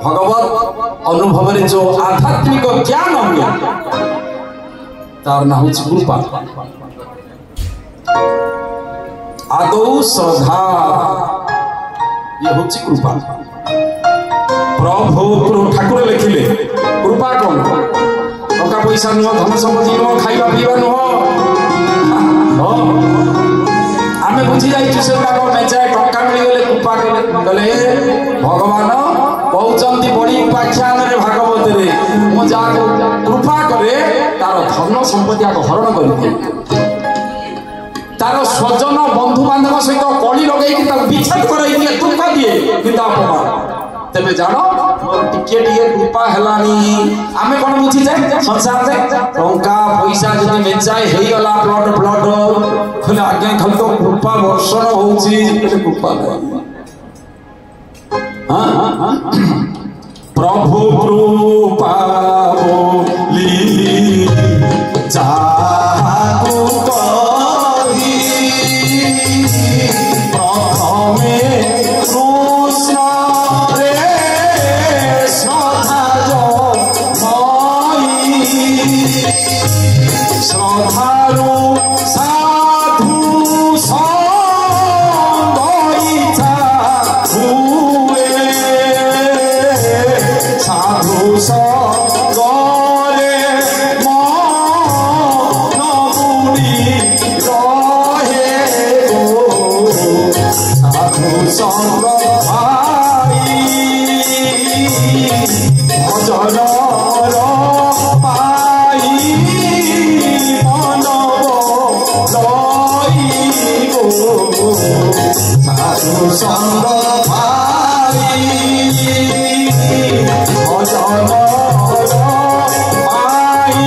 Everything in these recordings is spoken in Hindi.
भगवत अनुभव रे जो आध्यात्मिक ज्ञान हुए तार ना होची कृपा आदौ श्रद्धा ये होची कृपा प्रभु ठाकुर लिखिले कृपा कौन टका पैसा नुह धन सम्पत्ति नुह खाइबा पीबा नुह आमे बुझी जाइछु से मेचाए टका मिलगले कृपा कले भगवान कहउचंती बड़ी उपाख्यान रे भागवत रे मो जा कृपा करे तार धन सम्पत्ति आक हरण करके तार स्वजन बंधु बांधव सहित कली लगेकी तार विच्छेद कराई दिए दुख दिए किंतु अपमान तेरे जानो टिके टिके कृपा हेलानी आमे कोन बुझी जाय संसार रे टंका पैसा जदी मेचाए हेई गला ब्लड ब्लड खले आज्ञा खल तो कृपा वर्षण होउची कृपा हां प्रभु कृपा बोली जाहु कहि प्रथमे कृष्ण श्रद्धारू साधु संगईचा हुए साधु संगले मन बुड़ी रहे गो साधु संग भाई भजन साधु संग भाई भजन भाई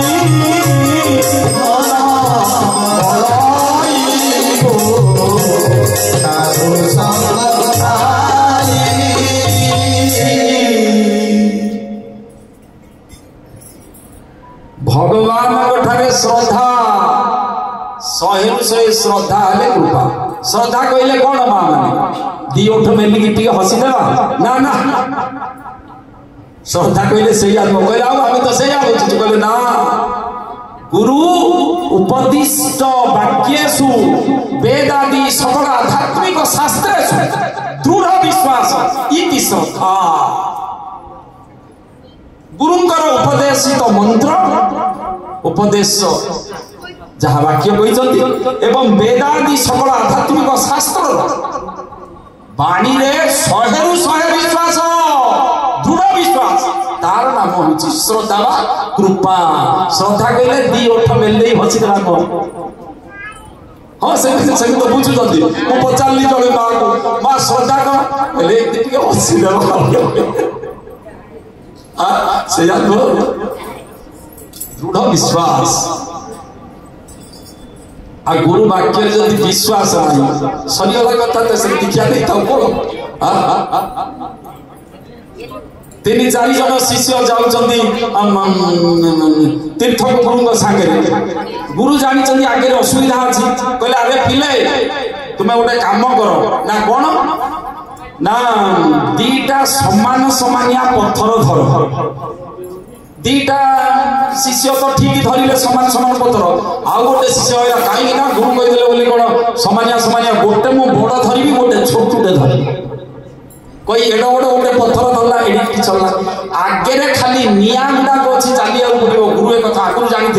साधु संग भाई भगवान ठारे श्रद्धा शहे शहे श्रद्धा हेले कृपा श्रद्धा कहले कौन मां माने दी ओठ मेलिकी टिके हसी देवा ना ना श्रद्धा कहले सही आत्मा कहले आ हमें तो सही आबे कहले ना गुरु उपदिष्ट वाक्येषु वेदादि सकल आध्यात्मिक शास्त्रेषु दृढ़ विश्वास इति श्रद्धा गुरुंकर उपदेशित मंत्र उपदेश जहाँ वाक्य कहते एवं वेदादि सकल आध्यात्मिक शास्त्र वाणी रे शहेरु शहे विश्वास दृढ़ विश्वास तार नाम होची श्रद्धा वा कृपा श्रद्धा कहले दी ओठ मेले हसी देवा को हां से तो बुझु जल्दी मो पचाली जले मां को मां श्रद्धा को ले टिके हसी देवा आ से या तो दृढ़ विश्वास आ गुरु वाक्य जदि विश्वास नहीं सरियला कथा त से दीक्षा नहीं था को तीन चार जन शिष्य जाउचंदी तीर्थ गुरुंग संगे गुरु जानि चंदी आगे असुविधा अछि कहले अरे पिले तुमे ओटे काम करो ना कोन ना दीटा समान समानिया पत्थर धर दीटा शिष्य तो ठीक धरिले समान समान पत्थर आउ गोटे शिष्य कहीं ना गुरु कहदेले बोली कौन समानिया समानिया गोटे मु बड़ धरबी गोटे छोटे धरबी कोई एडो बड़ गोटे पत्थर धरला एडी चलला आगे खाली निया गुडाक अच्छी चलिया पड़ो गुरु एक कथा आगु जानी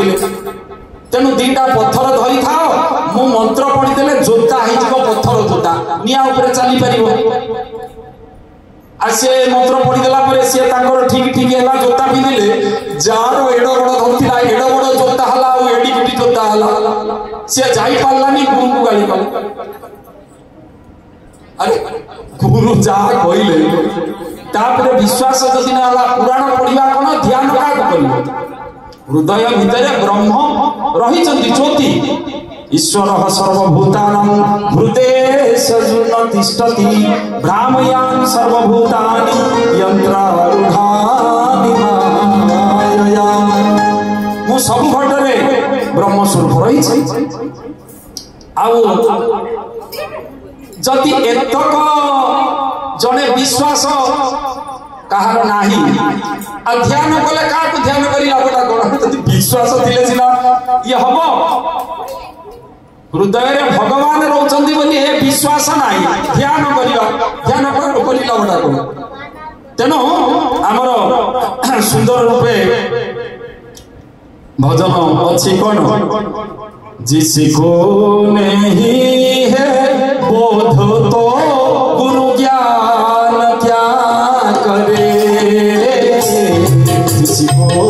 तेणु दीटा पत्थर धरी थाओ मु मंत्र पढ़ीदेले जोता हो पत्थर जोता निया उपरे चली पार आ से मंत्र पढ़ीदेला सी ठीक ठीक है जोता पिंधिले जार एड बड़ धरता एड बड़ जोता है एडी पिटी जोता है सी जाई पारानी गुरु को गाली कले अरे गुरु जहाँ कहले विश्वास जदि ना पुराण पढ़ा कौन ध्यान क्या हृदय भितर ब्रह्म रही ज्योति ईश्वर सर्वभूतानां हृदयेश तिष्ठति भ्रामयान सर्वभूतानि यंत्रारूढ़ानि मायया मु सब घटरे ब्रह्म स्वरूप रही आउ जदि एतक जने विश्वास कहार नाही ध्यान कले का ध्यान करी लाभटा कोन विश्वास थिले सिना ये हबो हृदय रे भगवान रहउचंदी बोली हे विश्वास नाही ध्यान करी लाभटा कोन तेनो हमर सुंदर रूपे भजन अच्छी कौन जिसको नहीं है बोध तो गुरु ज्ञान क्या करे जिसको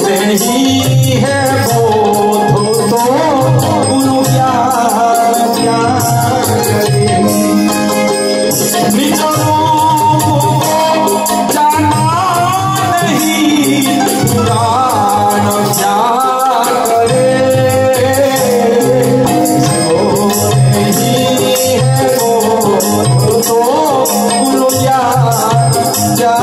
नहीं है बोध तो गुरु ज्ञान क्या करे निज जाना नहीं पुराण क्या जा